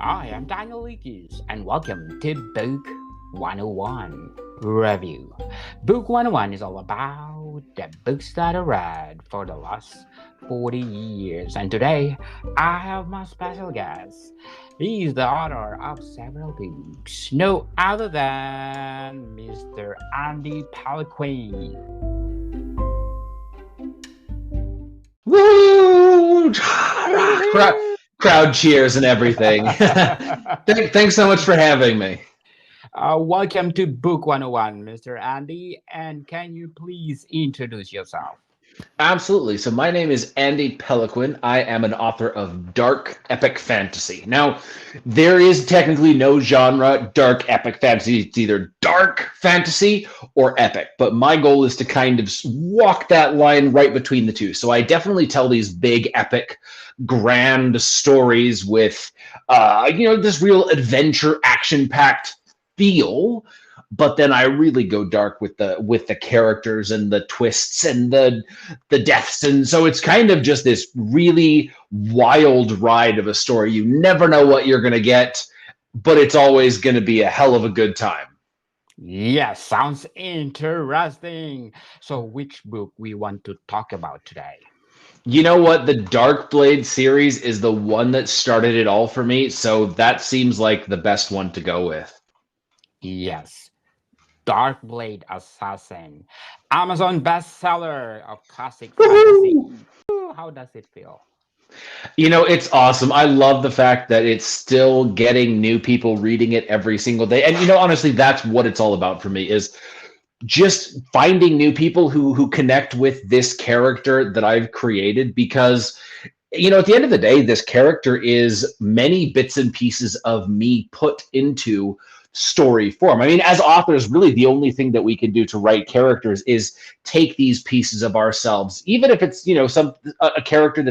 I am Daniel Lucas, and welcome to Book 101 Review. Book 101 is all about the books that I read for the last 40 years, and today I have my special guest. He is the author of several books, no other than Mr. Andy Peloquin. Woo! Crowd cheers and everything. Thanks so much for having me. Welcome to Book 101, Mr. Andy, and can you please introduce yourself? Absolutely. So my name is Andy Peloquin. I am an author of dark epic fantasy. Now, there is technically no genre dark epic fantasy. It's either dark fantasy or epic. But my goal is to kind of walk that line right between the two. So I definitely tell these big epic grand stories with this real adventure action packed feel, but then I really go dark with the characters and the twists and the deaths, and so it's kind of just this really wild ride of a story. You never know what you're going to get, but it's always going to be a hell of a good time. Yes, sounds interesting. So, which book we want to talk about today? You know what? The Dark Blade series is the one that started it all for me, so that seems like the best one to go with. Yes, Dark Blade Assassin, Amazon bestseller of classic fantasy. Woohoo! Ooh, how does it feel? It's awesome. I love the fact that it's still getting new people reading it every single day. And honestly, that's what it's all about for me is just finding new people who connect with this character that I've created because at the end of the day, this character is many bits and pieces of me put into story form. I mean, as authors, really the only thing that we can do to write characters is take these pieces of ourselves, even if it's, a character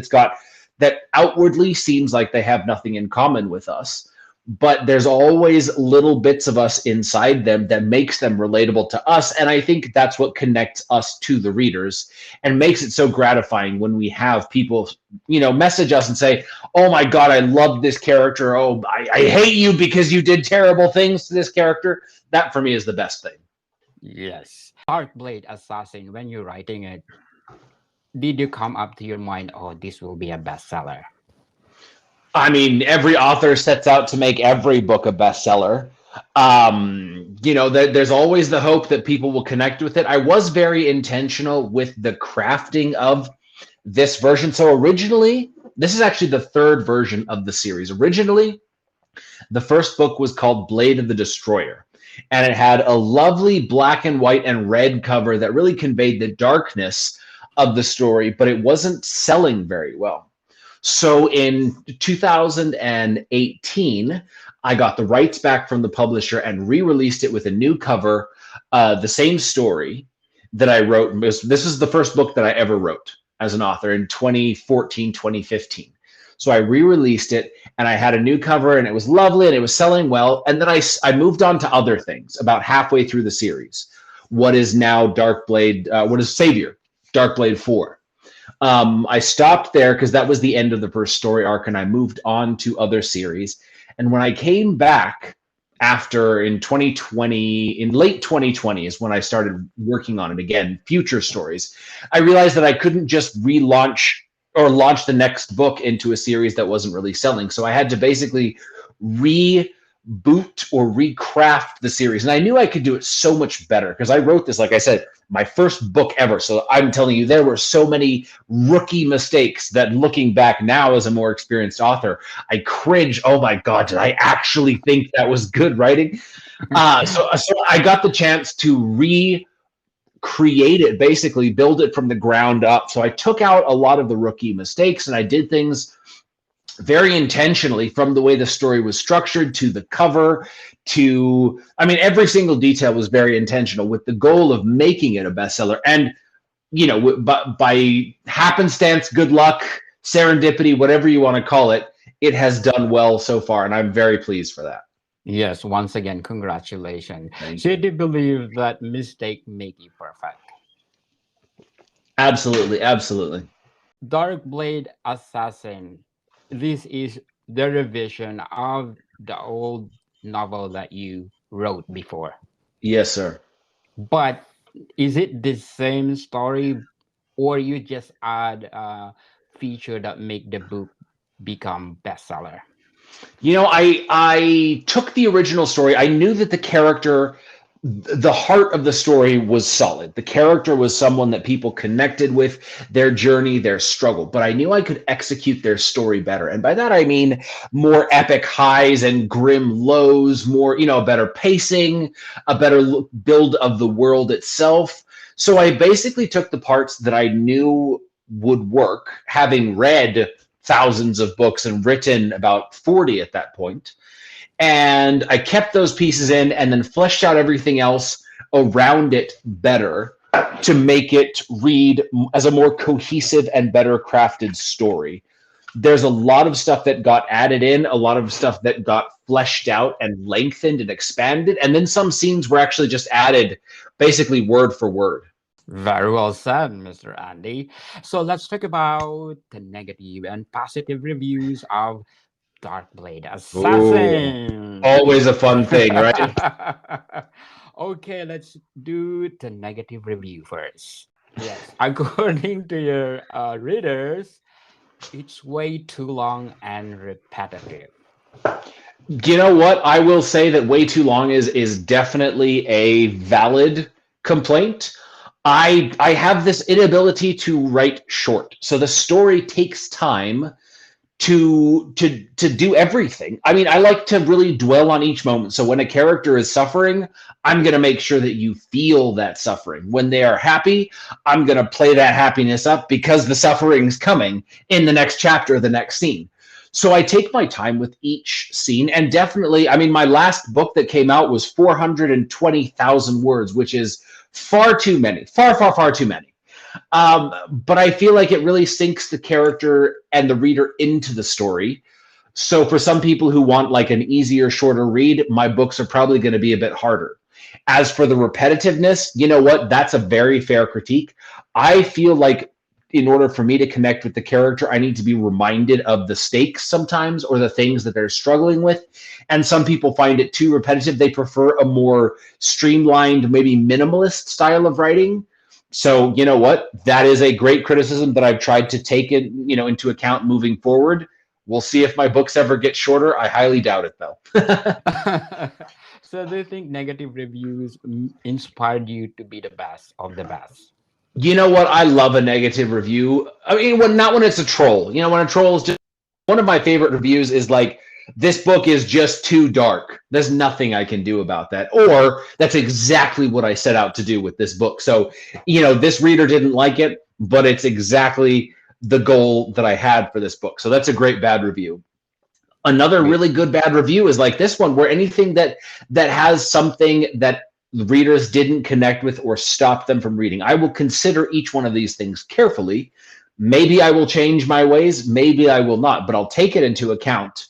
that outwardly seems like they have nothing in common with us, but there's always little bits of us inside them that makes them relatable to us, and I think that's what connects us to the readers and makes it so gratifying when we have people message us and say, oh my god, I love this character. Oh, I hate you because you did terrible things to this character. That for me is the best thing. Yes, Dark Blade Assassin. When you're writing it, did you come up to your mind, oh, this will be a bestseller? I mean, every author sets out to make every book a bestseller. There's always the hope that people will connect with it. I was very intentional with the crafting of this version. So originally, this is actually the third version of the series. Originally, the first book was called Blade of the Destroyer, and it had a lovely black and white and red cover that really conveyed the darkness of the story, but it wasn't selling very well. So in 2018, I got the rights back from the publisher and re-released it with a new cover, the same story that I wrote. This is the first book that I ever wrote as an author in 2014, 2015. So I re-released it and I had a new cover and it was lovely and it was selling well. And then I moved on to other things about halfway through the series. What is now what is Savior, Dark Blade 4. I stopped there because that was the end of the first story arc, and I moved on to other series. And when I came back after in late 2020 is when I started working on it again, future stories, I realized that I couldn't just relaunch or launch the next book into a series that wasn't really selling. So I had to basically reboot or recraft the series. And I knew I could do it so much better because I wrote this, like I said, my first book ever. So I'm telling you, there were so many rookie mistakes that looking back now as a more experienced author, I cringe. Oh my God, did I actually think that was good writing? So I got the chance to recreate it, basically build it from the ground up. So I took out a lot of the rookie mistakes and I did things very intentionally, from the way the story was structured to the cover to, I mean, every single detail was very intentional with the goal of making it a bestseller. And, by happenstance, good luck, serendipity, whatever you want to call it, it has done well so far. And I'm very pleased for that. Yes, once again, congratulations. Thank So you. you do believe that mistake make you perfect? Absolutely. Absolutely. Dark Blade Assassin. This is the revision of the old novel that you wrote before. Yes, sir. But is it the same story, or you just add a feature that make the book become bestseller? I took the original story. I knew that the heart of the story was solid. The character was someone that people connected with, their journey, their struggle. But I knew I could execute their story better. And by that I mean more epic highs and grim lows, more, better pacing, a better build of the world itself. So I basically took the parts that I knew would work, having read thousands of books and written about 40 at that point. And I kept those pieces in and then fleshed out everything else around it better to make it read as a more cohesive and better crafted story. There's a lot of stuff that got added in, a lot of stuff that got fleshed out and lengthened and expanded. And then some scenes were actually just added basically word for word. Very well said, Mr. Andy. So let's talk about the negative and positive reviews of Dark Blade Ooh, Assassin. always a fun thing, right? Okay, let's do the negative review first. Yes, according to your readers, it's way too long and repetitive. You know what? I will say that way too long is definitely a valid complaint. I have this inability to write short. So the story takes time to do everything. I mean, I like to really dwell on each moment. So when a character is suffering, I'm going to make sure that you feel that suffering. When they are happy, I'm going to play that happiness up because the suffering's coming in the next chapter, the next scene. So I take my time with each scene, and definitely, I mean, my last book that came out was 420,000 words, which is far too many, far too many. But I feel like it really sinks the character and the reader into the story. So for some people who want like an easier, shorter read, my books are probably going to be a bit harder. As for the repetitiveness, you know what? That's a very fair critique. I feel like in order for me to connect with the character, I need to be reminded of the stakes sometimes or the things that they're struggling with. And some people find it too repetitive. They prefer a more streamlined, maybe minimalist style of writing. So you know what? That is a great criticism that I've tried to take it, into account moving forward. We'll see if my books ever get shorter. I highly doubt it, though. So do you think negative reviews inspired you to be the best of the best? You know what? I love a negative review. I mean, not when it's a troll. When a troll is just one of my favorite reviews is like, this book is just too dark. There's nothing I can do about that. Or that's exactly what I set out to do with this book. So, this reader didn't like it, but it's exactly the goal that I had for this book. So that's a great bad review. Another Wait. really good bad review is like this one, where anything that has something that the readers didn't connect with or stop them from reading. I will consider each one of these things carefully. Maybe I will change my ways, maybe I will not, but I'll take it into account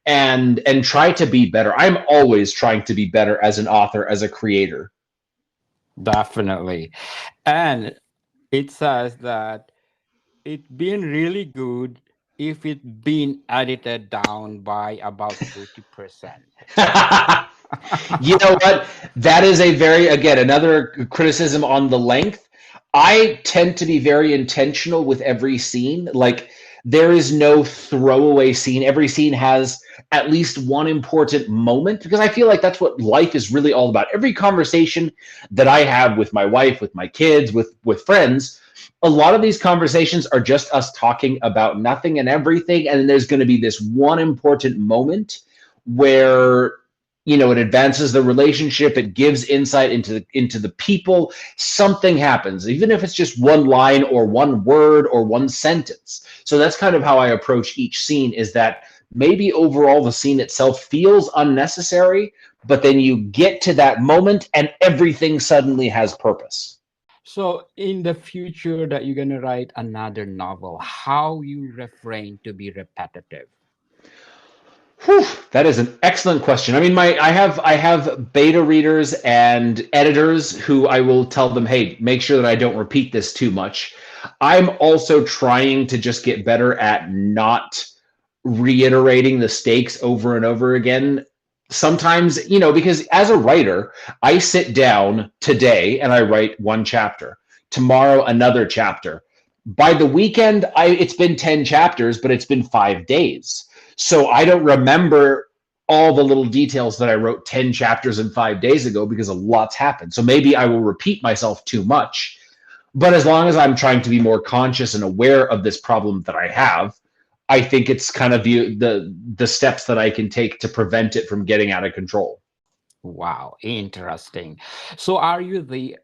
and try to be better. I'm always trying to be better as an author, as a creator. Definitely. And it says that it been really good if it been edited down by about 30%. You know what? That is again, another criticism on the length. I tend to be very intentional with every scene. Like, there is no throwaway scene. Every scene has at least one important moment, because I feel like that's what life is really all about. Every conversation that I have with my wife, with my kids, with friends, a lot of these conversations are just us talking about nothing and everything, and then there's going to be this one important moment where it advances the relationship, it gives insight into the people. Something happens, even if it's just one line or one word or one sentence. So that's kind of how I approach each scene, is that maybe overall the scene itself feels unnecessary, but then you get to that moment and everything suddenly has purpose. So in the future that you're gonna write another novel, how you refrain to be repetitive? Whew, that is an excellent question. I mean, I have beta readers and editors who I will tell them, hey, make sure that I don't repeat this too much. I'm also trying to just get better at not reiterating the stakes over and over again. Sometimes, because as a writer, I sit down today and I write one chapter, tomorrow another chapter. By the weekend, it's been 10 chapters, but it's been 5 days. So I don't remember all the little details that I wrote 10 chapters and 5 days ago because a lot's happened. So maybe I will repeat myself too much. But as long as I'm trying to be more conscious and aware of this problem that I have, I think it's kind of the steps that I can take to prevent it from getting out of control. Wow, interesting. So are you the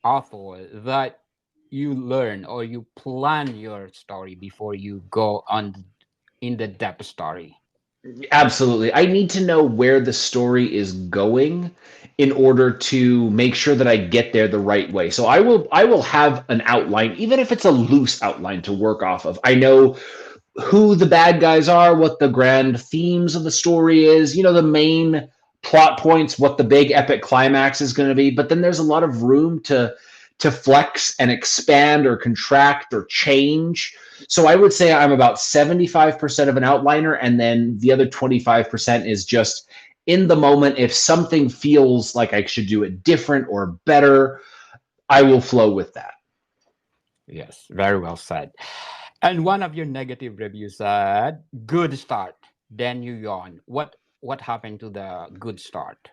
author that you learn or you plan your story before you go on in the depth story? Absolutely. I need to know where the story is going in order to make sure that I get there the right way. So I will have an outline, even if it's a loose outline to work off of. I know who the bad guys are, what the grand themes of the story is, the main plot points, what the big epic climax is going to be. But then there's a lot of room to flex and expand or contract or change. So I would say I'm about 75% of an outliner, and then the other 25% is just in the moment. If something feels like I should do it different or better, I will flow with that. Yes, very well said. And one of your negative reviews said, "Good start." Then you yawn. What happened to the good start?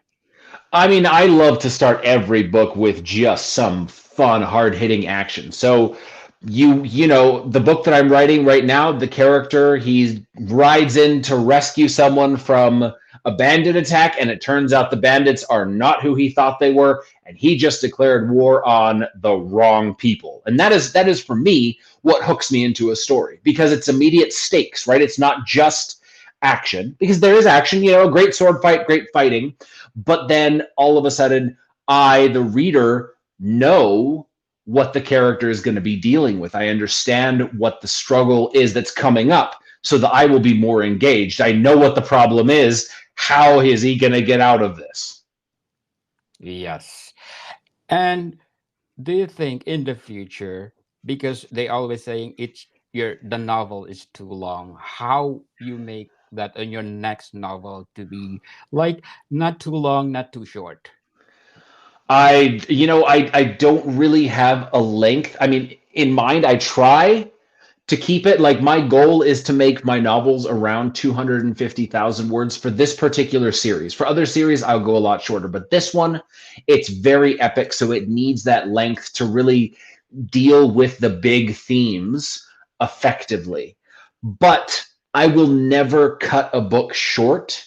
I mean, I love to start every book with just some fun, hard-hitting action. So the book that I'm writing right now, the character, he rides in to rescue someone from a bandit attack, and it turns out the bandits are not who he thought they were, and he just declared war on the wrong people. And that is for me what hooks me into a story, because it's immediate stakes, right? It's not just action, because there is action, a great sword fight, great fighting, but then all of a sudden I, the reader, know what the character is going to be dealing with. I understand what the struggle is that's coming up, so that I will be more engaged. I know what the problem is. How is he going to get out of this? Yes. And do you think in the future, because they always saying the novel is too long, how you make that in your next novel to be like not too long, not too short? I don't really have a length. I mean, in mind, I try to keep it like, my goal is to make my novels around 250,000 words for this particular series. For other series, I'll go a lot shorter, but this one, it's very epic, so it needs that length to really deal with the big themes effectively. But I will never cut a book short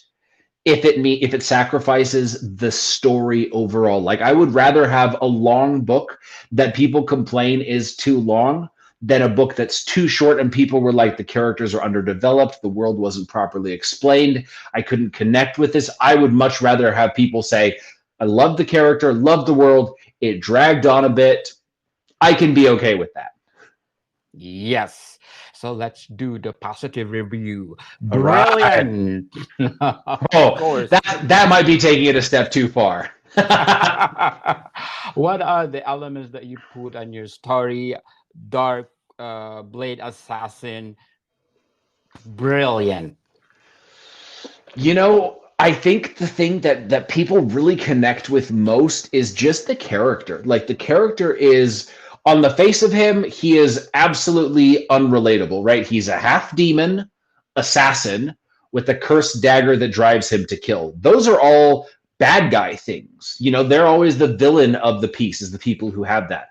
if it sacrifices the story overall. Like, I would rather have a long book that people complain is too long than a book that's too short and people were like, the characters are underdeveloped, the world wasn't properly explained, I couldn't connect with this. I would much rather have people say, I love the character, love the world, it dragged on a bit. I can be okay with that. Yes. So let's do the positive review. All right. Brilliant. Of Oh, course. that might be taking it a step too far. What are the elements that you put on your story? Dark Blade Assassin. Brilliant. I think the thing that people really connect with most is just the character. Like, the character is, on the face of him, he is absolutely unrelatable, right? He's a half demon assassin with a cursed dagger that drives him to kill. Those are all bad guy things. They're always the villain of the piece, is the people who have that.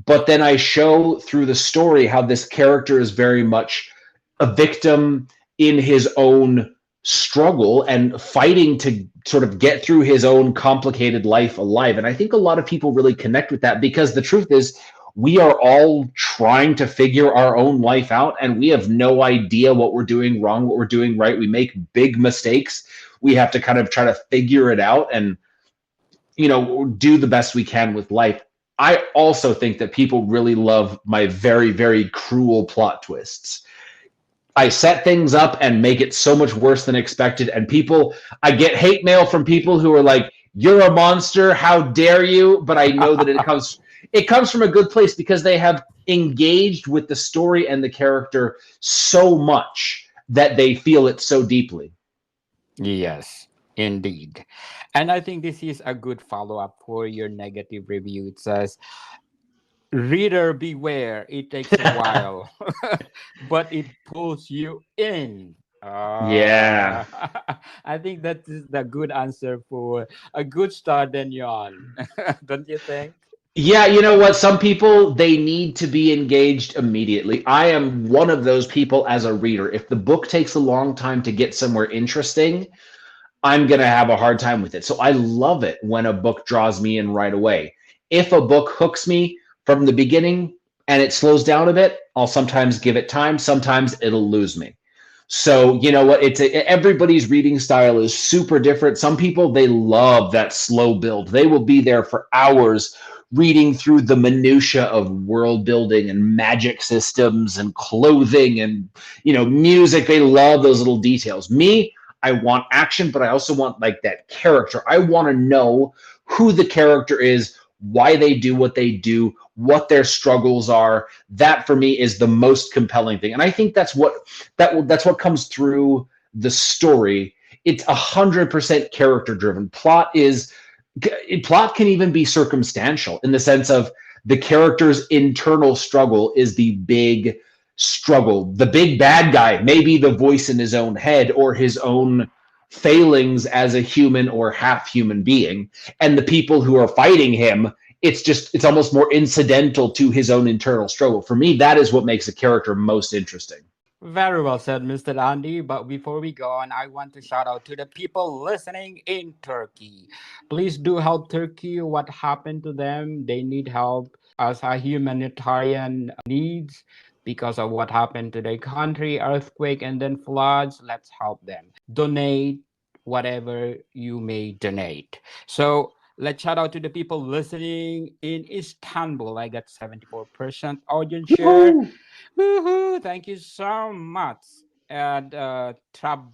But then I show through the story how this character is very much a victim in his own struggle and fighting to sort of get through his own complicated life alive. And I think a lot of people really connect with that, because the truth is, we are all trying to figure our own life out, and we have no idea what we're doing wrong, what we're doing right. We make big mistakes. We have to kind of try to figure it out and, do the best we can with life. I also think that people really love my very, very cruel plot twists. I set things up and make it so much worse than expected. And I get hate mail from people who are like, "You're a monster. How dare you?" But I know that it comes from a good place, because they have engaged with the story and the character so much that they feel it so deeply. Yes, indeed. And I think this is a good follow up for your negative review. It says, reader beware, it takes a while, but it pulls you in. Yeah. I think that is the good answer for a good start, then Yon. Don't you think? Yeah, you know what? Some people, they need to be engaged immediately. I am one of those people as a reader. If the book takes a long time to get somewhere interesting, I'm going to have a hard time with it. So I love it when a book draws me in right away. If a book hooks me from the beginning and it slows down a bit, I'll sometimes give it time. Sometimes it'll lose me. So, you know what? Everybody's reading style is super different. Some people, they love that slow build. They will be there for hours reading through the minutia of world building and magic systems and clothing and, music. They love those little details. Me, I want action, but I also want like that character. I want to know who the character is, why they do what they do, what their struggles are. That for me is the most compelling thing. And I think that's what comes through the story. It's 100% character driven. Plot can even be circumstantial in the sense of the character's internal struggle is the big struggle. The big bad guy may be the voice in his own head or his own failings as a human or half human being. And the people who are fighting him, it's almost more incidental to his own internal struggle. For me, that is what makes a character most interesting. Very well said, Mr. Andy. But before we go on, I want to shout out to the people listening in Turkey. Please do help Turkey. What happened to them? They need help as a humanitarian needs because of what happened to their country, earthquake and then floods. Let's help them. Donate whatever you may donate. So let's shout out to the people listening in Istanbul. I got 74% audience share. Woohoo! Woohoo! Thank you so much. And Trabzon,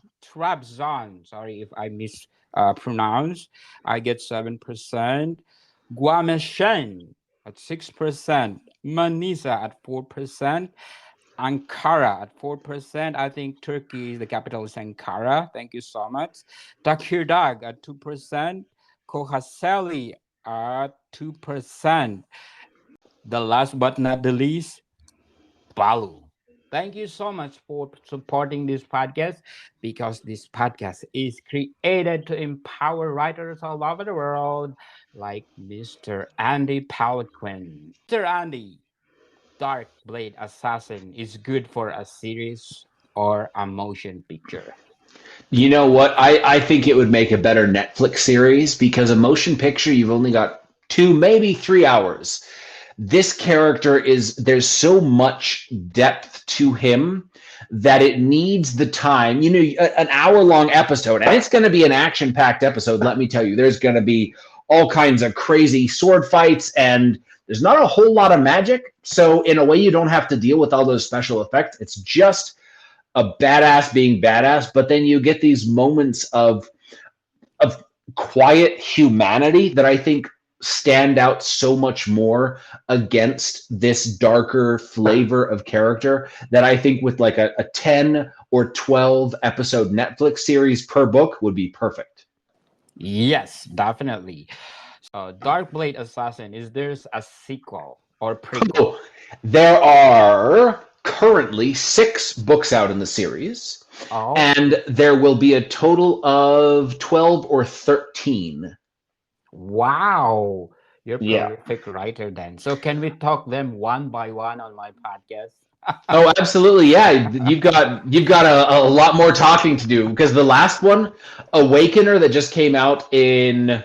sorry if I mispronounce, I get 7%. Guameshen at 6%. Manisa at 4%. Ankara at 4%. I think Turkey, the capital is Ankara. Thank you so much. Takirdag at 2%. Kohaseli at 2%. The last but not the least, Balu. Thank you so much for supporting this podcast because this podcast is created to empower writers all over the world like Mr. Andy Peloquin. Mr. Andy, Dark Blade Assassin is good for a series or a motion picture. You know what? I think it would make a better Netflix series because a motion picture, you've only got 2, maybe 3 hours. This character there's so much depth to him that it needs the time. An hour-long episode, and it's going to be an action-packed episode, let me tell you. There's going to be all kinds of crazy sword fights, and there's not a whole lot of magic. So in a way, you don't have to deal with all those special effects. It's just a badass being badass, but then you get these moments of quiet humanity that I think stand out so much more against this darker flavor of character that I think with like a 10 or 12 episode Netflix series per book would be perfect. Yes, definitely. Dark Blade Assassin, is there a sequel or prequel? Oh, there are currently 6 books out in the series, Oh, and there will be a total of 12 or 13. wow. You're Yeah. prolific writer then. So can we talk them one by one on my podcast? Oh, absolutely. Yeah, you've got a lot more talking to do because the last one, Awakener, that just came out in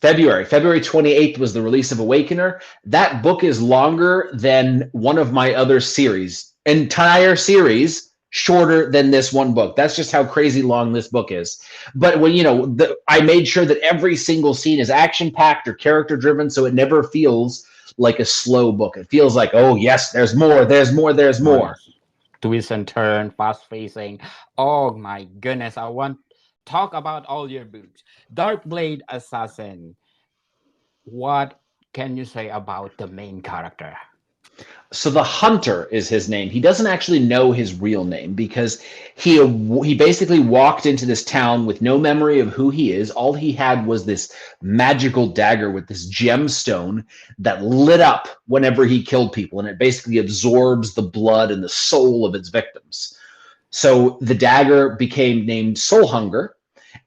February. February 28th was the release of Awakener. That book is longer than one of my other series. Entire series shorter than this one book. That's just how crazy long this book is. But I made sure that every single scene is action packed or character driven, so it never feels like a slow book. It feels like, oh yes, there's more, there's more, there's Oh, more. yes. Twist and turn, fast facing. Oh my goodness. I want talk about all your books. Dark Blade Assassin. What can you say about the main character? So the Hunter is his name. He doesn't actually know his real name because he basically walked into this town with no memory of who he is. All he had was this magical dagger with this gemstone that lit up whenever he killed people, and it basically absorbs the blood and the soul of its victims. So the dagger became named Soul Hunger,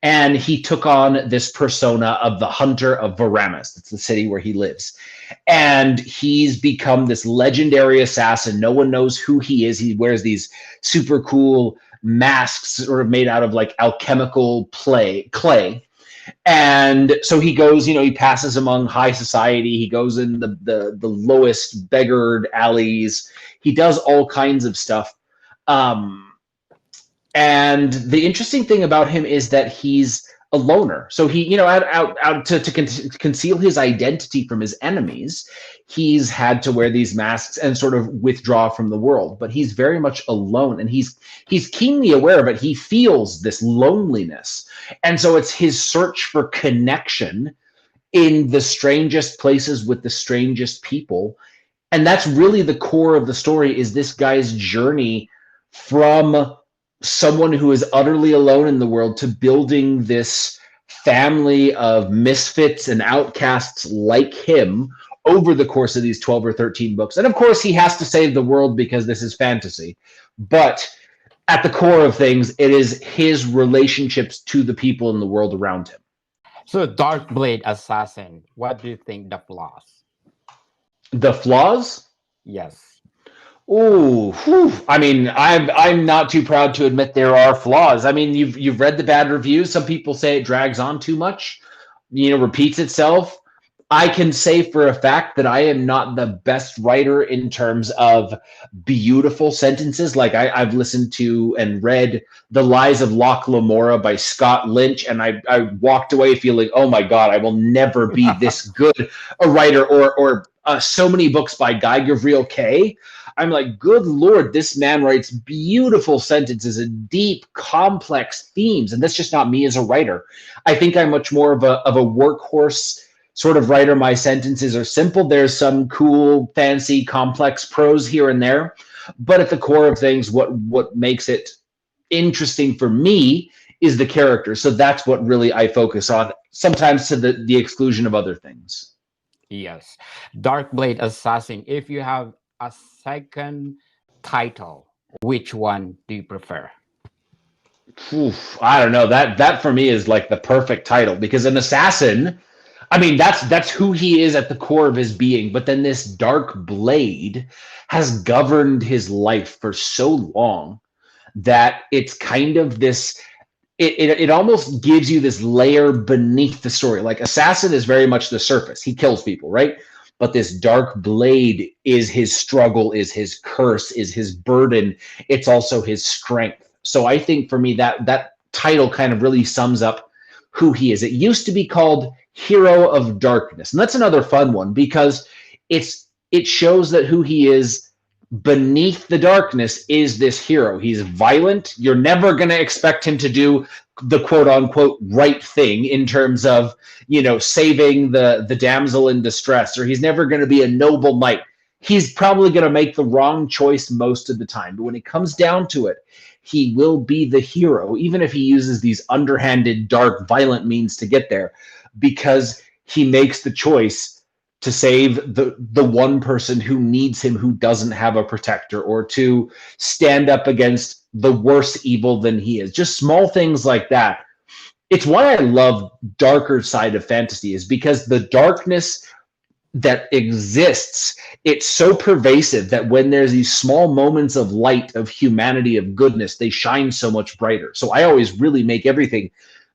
and he took on this persona of the Hunter of Varamis. That's the city where he lives. And he's become this legendary assassin. No one knows who he is. He wears these super cool masks sort of made out of like alchemical clay. And so he goes, he passes among high society. He goes in the lowest beggared alleys. He does all kinds of stuff. And the interesting thing about him is that he's a loner. So he, out to conceal his identity from his enemies, he's had to wear these masks and sort of withdraw from the world. But he's very much alone, and he's keenly aware of it. He feels this loneliness, and so it's his search for connection in the strangest places with the strangest people. And that's really the core of the story, is this guy's journey from someone who is utterly alone in the world to building this family of misfits and outcasts like him over the course of these 12 or 13 books. And of course, he has to save the world because this is fantasy. But at the core of things, it is his relationships to the people in the world around him. So, Dark Blade Assassin, what do you think the flaws? The flaws? Yes. Ooh, I mean, I'm not too proud to admit there are flaws. I mean, you've read the bad reviews. Some people say it drags on too much, repeats itself. I can say for a fact that I am not the best writer in terms of beautiful sentences. Like I've listened to and read The Lies of Locke Lamora by Scott Lynch, and I walked away feeling, oh my God, I will never be this good a writer, or so many books by Guy Gavriel Kay. I'm like, good Lord, this man writes beautiful sentences and deep, complex themes. And that's just not me as a writer. I think I'm much more of a workhorse sort of writer. My sentences are simple. There's some cool, fancy, complex prose here and there. But at the core of things, what makes it interesting for me is the character. So that's what really I focus on, sometimes to the exclusion of other things. Yes. Dark Blade Assassin, if you have a second title, which one do you prefer? Oof, I don't know. That for me is like the perfect title, because an assassin, I mean, that's who he is at the core of his being. But then this dark blade has governed his life for so long that it's kind of this. It almost gives you this layer beneath the story. Like assassin is very much the surface. He kills people, right? But this dark blade is his struggle, is his curse, is his burden. It's also his strength. So I think for me that title kind of really sums up who he is. It used to be called Hero of Darkness, and that's another fun one because it shows that who he is beneath the darkness is this hero. He's violent. You're never going to expect him to do the quote unquote right thing in terms of, saving the damsel in distress, or he's never going to be a noble knight. He's probably going to make the wrong choice most of the time. But when it comes down to it, he will be the hero, even if he uses these underhanded, dark, violent means to get there, because he makes the choice to save the one person who needs him, who doesn't have a protector, or to stand up against the worse evil than he is. Just small things like that. It's why I love darker side of fantasy, is because the darkness that exists, it's so pervasive that when there's these small moments of light, of humanity, of goodness, they shine so much brighter. So I always really make everything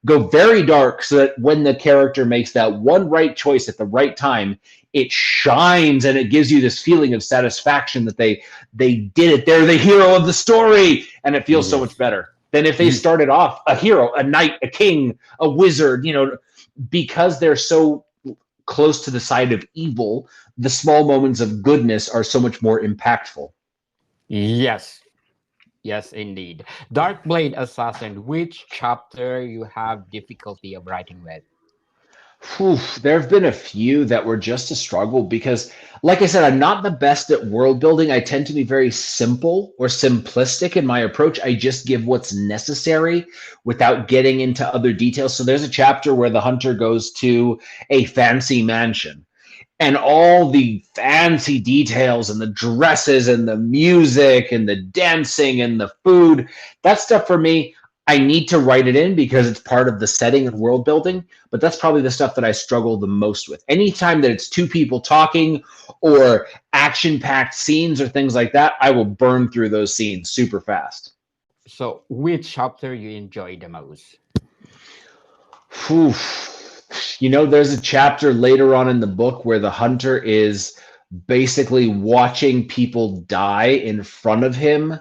go very dark so that when the character makes that one right choice at the right time, it shines and it gives you this feeling of satisfaction that they did it. They're the hero of the story, and it feels so much better than if they started off a hero, a knight, a king, a wizard, because they're so close to the side of evil, the small moments of goodness are so much more impactful. Yes, indeed. Dark Blade Assassin, which chapter you have difficulty of writing with? Whew, there have been a few that were just a struggle because, like I said, I'm not the best at world building. I tend to be very simple or simplistic in my approach. I just give what's necessary without getting into other details. So there's a chapter where the hunter goes to a fancy mansion, and all the fancy details and the dresses and the music and the dancing and the food, that stuff for me, I need to write it in because it's part of the setting and world building. But that's probably the stuff that I struggle the most with. Anytime that it's two people talking or action packed scenes or things like that, I will burn through those scenes super fast. So, which chapter you enjoy the most? Whew. There's a chapter later on in the book where the hunter is basically watching people die in front of him,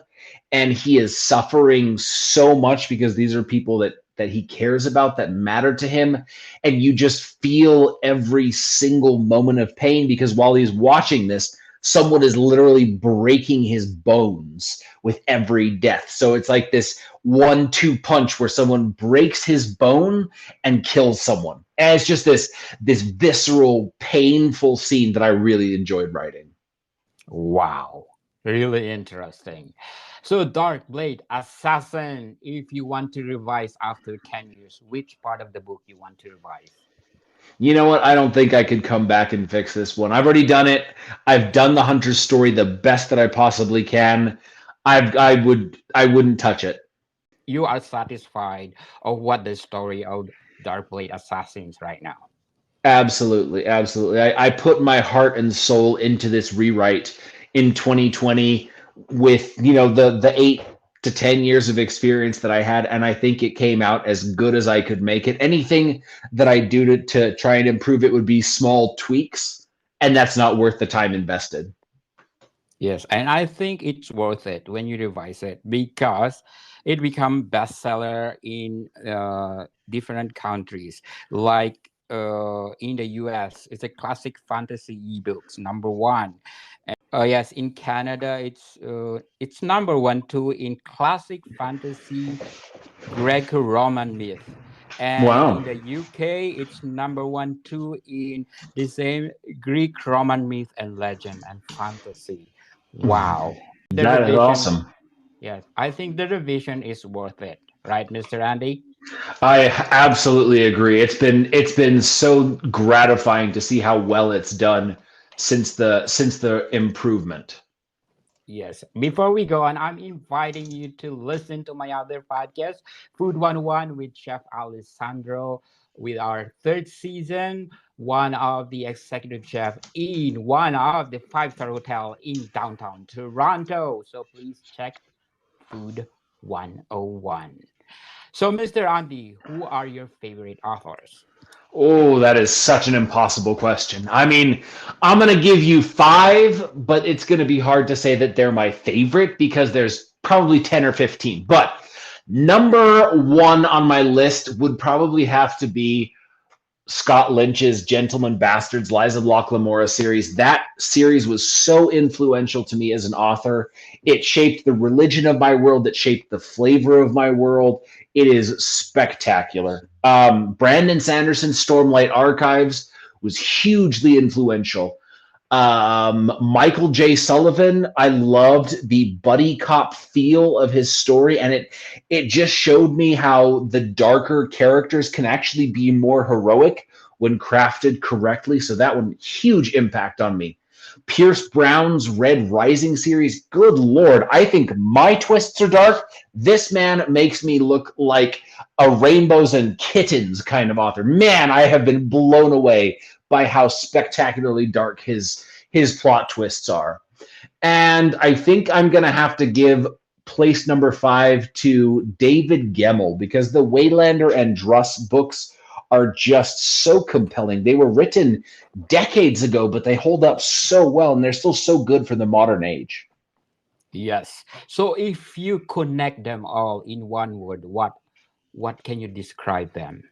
and he is suffering so much because these are people that he cares about, that matter to him, and you just feel every single moment of pain because while he's watching this, someone is literally breaking his bones with every death. So it's like this 1-2 punch where someone breaks his bone and kills someone. And it's just this visceral, painful scene that I really enjoyed writing. Wow, really interesting. So, Dark Blade Assassin, if you want to revise after 10 years, which part of the book you want to revise? You know what? I don't think I could come back and fix this one. I've already done it. I've done the hunter's story the best that I possibly can. I wouldn't touch it. You are satisfied of what the story of Dark Blade Assassins right now? Absolutely, absolutely. I put my heart and soul into this rewrite in 2020 with the 8 to 10 years of experience that I had, and I think it came out as good as I could make it. Anything that I do to try and improve it would be small tweaks, and that's not worth the time invested. Yes, and I think it's worth it when you revise it because it become bestseller in different countries. Like in the US, it's a classic fantasy ebooks #1. Yes, in Canada, it's #1 too in classic fantasy Greco-Roman myth. And in Wow. the UK, it's #1 too in the same Greek Roman myth and legend and fantasy. Wow. The That is revision, awesome. yes, I think the revision is worth it, right, Mr. Andy? I absolutely agree. It's been so gratifying to see how well it's done since the improvement. Yes. Before we go on, I'm inviting you to listen to my other podcast, Food 101 with Chef Alessandro, with our third season, one of the executive chef in one of the five-star hotel in downtown Toronto. So please check Food 101. So, Mr. Andy, who are your favorite authors? Oh, that is such an impossible question. I mean, I'm going to give you five, but it's going to be hard to say that they're my favorite because there's probably 10 or 15. But number one on my list would probably have to be Scott Lynch's Gentlemen Bastards, Lies of Locke Lamora series. That series was so influential to me as an author. It shaped the religion of my world. It shaped the flavor of my world. It is spectacular. Brandon Sanderson's Stormlight Archives was hugely influential. Michael J. Sullivan, I loved the buddy cop feel of his story, and it just showed me how the darker characters can actually be more heroic when crafted correctly. So that one, huge impact on me. Pierce Brown's Red Rising series, good lord, I think my twists are dark. This man makes me look like a rainbows and kittens kind of author. Man, I have been blown away by how spectacularly dark his plot twists are. And I think I'm going to have to give place number 5 to David Gemmell because the Waylander and Druss books are just so compelling. They were written decades ago, but they hold up so well, and they're still so good for the modern age. Yes. So if you connect them all in one word, what can you describe them?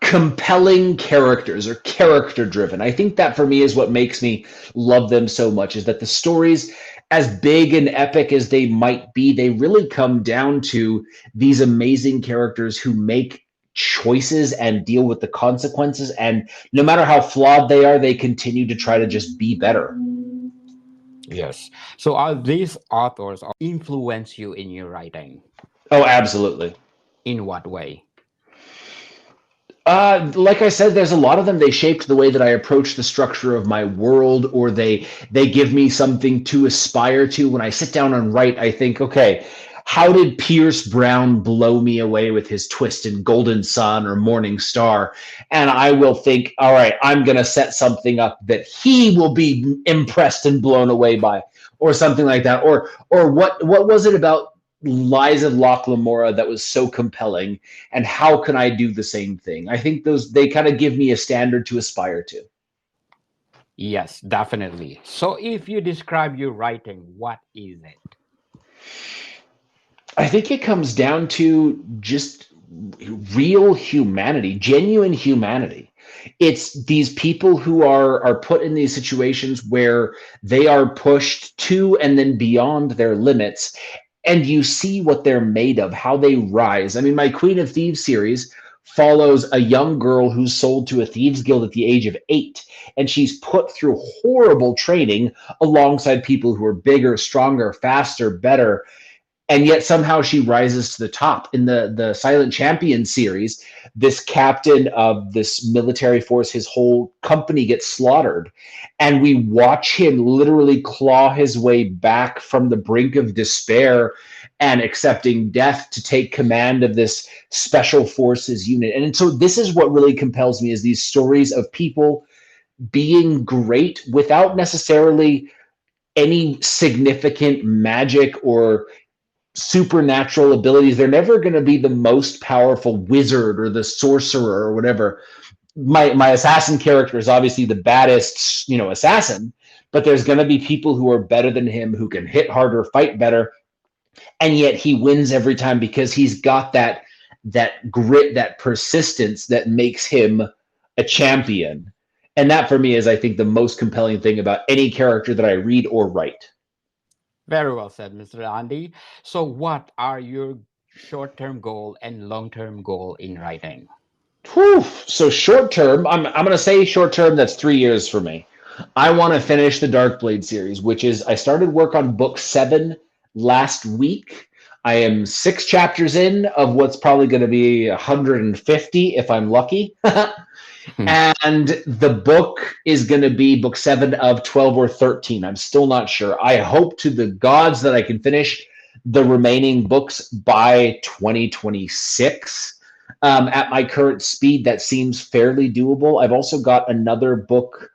Compelling characters or character driven. I think that for me is what makes me love them so much, is that the stories, as big and epic as they might be, they really come down to these amazing characters who make choices and deal with the consequences. And no matter how flawed they are, they continue to try to just be better. Yes. So are these authors influence you in your writing? Oh, absolutely. In what way? Like I said, there's a lot of them. They shaped the way that I approach the structure of my world, or they give me something to aspire to. When I sit down and write, I think, okay, how did Pierce Brown blow me away with his twist in Golden Sun or Morning Star? And I will think, all right, I'm going to set something up that he will be impressed and blown away by, or something like that. Or what was it about Lies of Locke Lamora that was so compelling, and how can I do the same thing? I think those, they kind of give me a standard to aspire to. Yes, definitely. So if you describe your writing, what is it? I think it comes down to just real humanity, genuine humanity. It's these people who are put in these situations where they are pushed to and then beyond their limits, and you see what they're made of, how they rise. I mean, my Queen of Thieves series follows a young girl who's sold to a thieves guild at the age of 8, and she's put through horrible training alongside people who are bigger, stronger, faster, better, and yet somehow she rises to the top. In the Silent Champion series, this captain of this military force, his whole company gets slaughtered, and we watch him literally claw his way back from the brink of despair and accepting death to take command of this special forces unit. And so this is what really compels me, is these stories of people being great without necessarily any significant magic or supernatural abilities. They're never going to be the most powerful wizard or the sorcerer or whatever. My assassin character is obviously the baddest, assassin, but there's going to be people who are better than him, who can hit harder, fight better, and yet he wins every time because he's got that grit, that persistence that makes him a champion. And that for me is, I think, the most compelling thing about any character that I read or write. Very well said, Mr. Andy. So what are your short-term goal and long-term goal in writing? Whew. So short term, I'm gonna say short term, that's 3 years for me. I want to finish the Darkblade series, which is, I started work on book 7 last week. I am 6 chapters in of what's probably going to be 150 if I'm lucky. And the book is going to be book 7 of 12 or 13. I'm still not sure. I hope to the gods that I can finish the remaining books by 2026. At my current speed, that seems fairly doable. I've also got another book,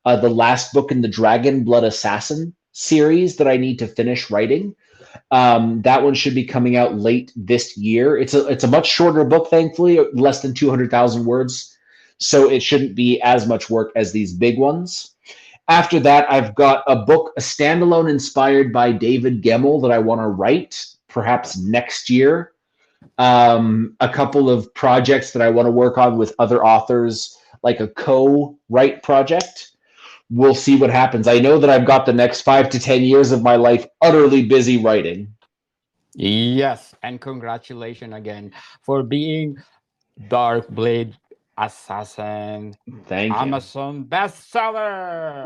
the last book in the Dragon Blood Assassin series, that I need to finish writing. That one should be coming out late this year. It's a much shorter book, thankfully, less than 200,000 words, so it shouldn't be as much work as these big ones. After that, I've got a book, a standalone inspired by David Gemmell, that I want to write perhaps next year. A couple of projects that I want to work on with other authors, like a co-write project. We'll see what happens. I know that I've got the next 5 to 10 years of my life utterly busy writing. Yes, and congratulations again for being Darkblade Assassin Thank you. Amazon bestseller.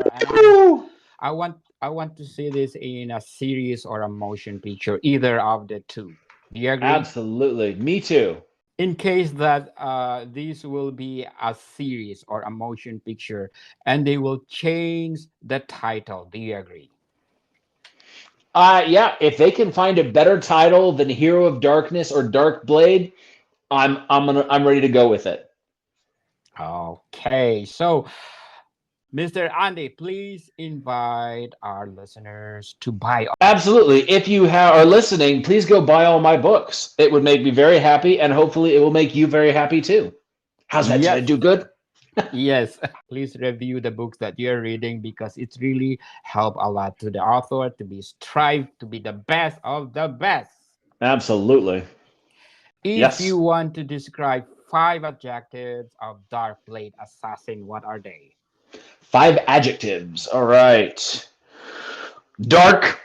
And I want to see this in a series or a motion picture, either of the two. Do you agree? Absolutely. Me too. In case that this will be a series or a motion picture and they will change the title, do you agree? Yeah, if they can find a better title than Hero of Darkness or Dark Blade, I'm ready to go with it. Okay, so Mr. Andy, please invite our listeners to buy. Absolutely. If you are listening, please go buy all my books. It would make me very happy, and hopefully it will make you very happy too. How's that? Did I Yes, do good? yes. Please review the books that you're reading because it's really help a lot to the author to be strive to be the best of the best. Absolutely. If Yes. you want to describe 5 adjectives of Darkblade Assassin, what are they? 5 adjectives. All right. Dark,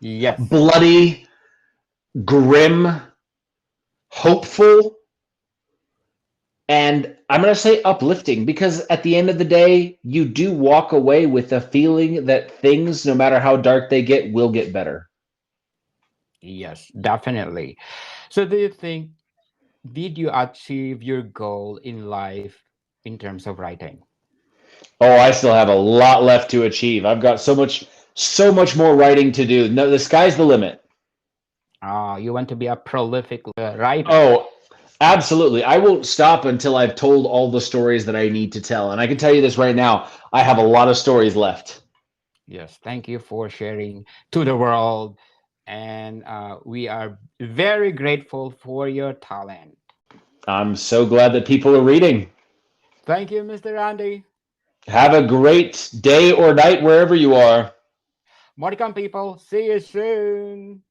Yes. bloody, grim, hopeful, And I'm going to say uplifting because at the end of the day, you do walk away with a feeling that things, no matter how dark they get, will get better. Yes, definitely. So, do you think, did you achieve your goal in life in terms of writing? Oh, I still have a lot left to achieve. I've got so much more writing to do. No, the sky's the limit. You want to be a prolific writer. Oh, absolutely. I won't stop until I've told all the stories that I need to tell. And I can tell you this right now, I have a lot of stories left. Yes, thank you for sharing to the world. And we are very grateful for your talent. I'm so glad that people are reading. Thank you, Mr. Andy. Have a great day or night wherever you are. More to come, people. See you soon.